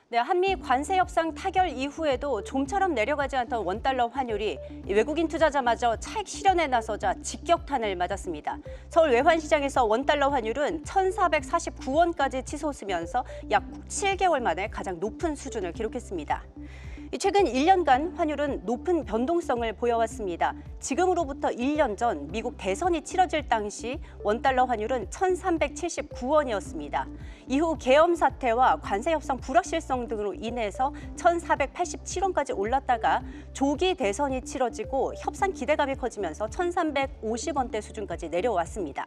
네, 한미 관세 협상 타결 이후에도 좀처럼 내려가지 않던 원달러 환율이 외국인 투자자마저 차익 실현에 나서자 직격탄을 맞았습니다. 서울 외환시장에서 원달러 환율은 1,449원까지 치솟으면서 약 7개월 만에 가장 높은 수준을 기록했습니다. 최근 1년간 환율은 높은 변동성을 보여왔습니다. 지금으로부터 1년 전 미국 대선이 치러질 당시 원달러 환율은 1,379원이었습니다. 이후 계엄 사태와 관세 협상 불확실성 등으로 인해서 1,487원까지 올랐다가 조기 대선이 치러지고 협상 기대감이 커지면서 1,350원대 수준까지 내려왔습니다.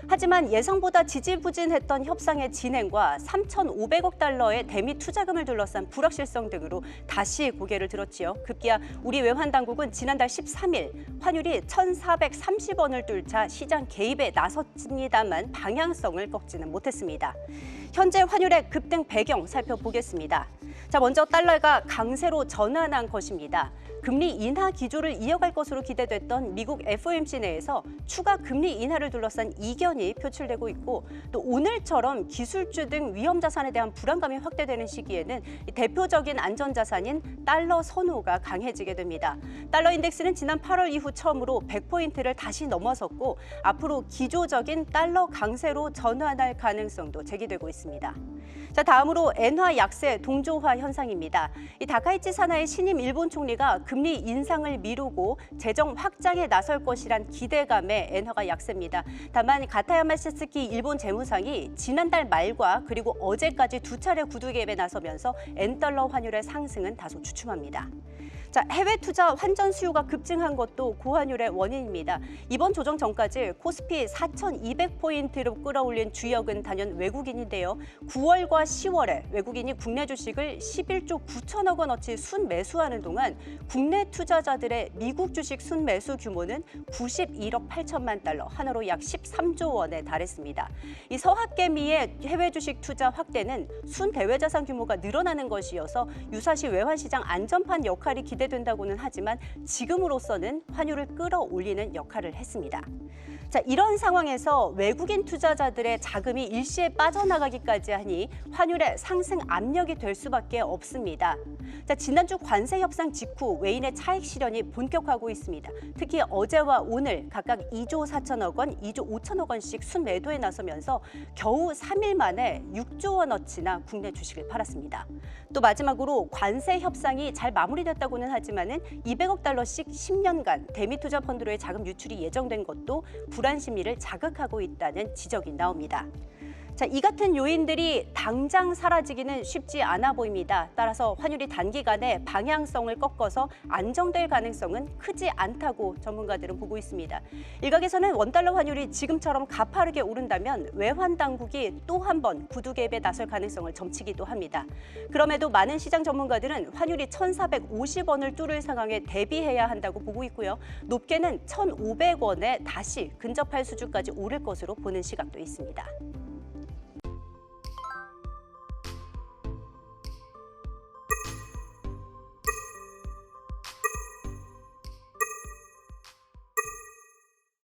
하지만 예상보다 지지부진했던 협상의 진행과 3,500억 달러의 대미 투자금을 둘러싼 불확실성 등으로 다시 고개를 들었지요. 급기야 우리 외환당국은 지난달 13일 환율이 1,430원을 뚫자 시장 개입에 나섰습니다만 방향성을 꺾지는 못했습니다. 현재 환율의 급등 배경 살펴보겠습니다. 자, 먼저 달러가 강세로 전환한 것입니다. 금리 인하 기조를 이어갈 것으로 기대됐던 미국 FOMC 내에서 추가 금리 인하를 둘러싼 이견이 표출되고 있고 또 오늘처럼 기술주 등 위험 자산에 대한 불안감이 확대되는 시기에는 대표적인 안전자산인 달러 선호가 강해지게 됩니다. 달러 인덱스는 지난 8월 이후 처음으로 100포인트를 다시 넘어섰고 앞으로 기조적인 달러 강세로 전환할 가능성도 제기되고 있습니다. 자, 다음으로 엔화 약세 동조화 현상입니다. 이 다카이치 사나이 신임 일본 총리가 금리 인상을 미루고 재정 확장에 나설 것이란 기대감에 엔화가 약세입니다. 다만 가타야마 시스키 일본 재무상이 지난달 말과 그리고 어제까지 두 차례 구두 개입에 나서면서 엔달러 환율의 상승은 다소 주춤합니다. 자, 해외 투자 환전 수요가 급증한 것도 고환율의 원인입니다. 이번 조정 전까지 코스피 4,200포인트로 끌어올린 주역은 단연 외국인인데요. 9월과 10월에 외국인이 국내 주식을 11조 9천억 원어치 순매수하는 동안 국내 투자자들의 미국 주식 순매수 규모는 91억 8천만 달러, 한화로 약 13조 원에 달했습니다. 이 서학개미의 해외 주식 투자 확대는 순대외자산 규모가 늘어나는 것이어서 유사시 외환시장 안전판 역할이 기대된다고는 하지만 지금으로서는 환율을 끌어올리는 역할을 했습니다. 자, 이런 상황에서 외국인 투자자들의 자금이 일시에 빠져나가기까지 하니 환율의 상승 압력이 될 수밖에 없습니다. 자, 지난주 관세 협상 직후 외인의 차익 실현이 본격화하고 있습니다. 특히 어제와 오늘 각각 2조 4천억 원, 2조 5천억 원씩 순매도에 나서면서 겨우 3일 만에 6조 원어치나 국내 주식을 팔았습니다. 또 마지막으로 관세 협상이 잘 마무리됐다고는 하지만은 200억 달러씩 10년간 대미 투자 펀드로의 자금 유출이 예정된 것도 불안 심리를 자극하고 있다는 지적이 나옵니다. 자, 이 같은 요인들이 당장 사라지기는 쉽지 않아 보입니다. 따라서 환율이 단기간에 방향성을 꺾어서 안정될 가능성은 크지 않다고 전문가들은 보고 있습니다. 일각에서는 원달러 환율이 지금처럼 가파르게 오른다면 외환 당국이 또 한 번 구두 개입에 나설 가능성을 점치기도 합니다. 그럼에도 많은 시장 전문가들은 환율이 1,450원을 뚫을 상황에 대비해야 한다고 보고 있고요. 높게는 1,500원에 다시 근접할 수준까지 오를 것으로 보는 시각도 있습니다.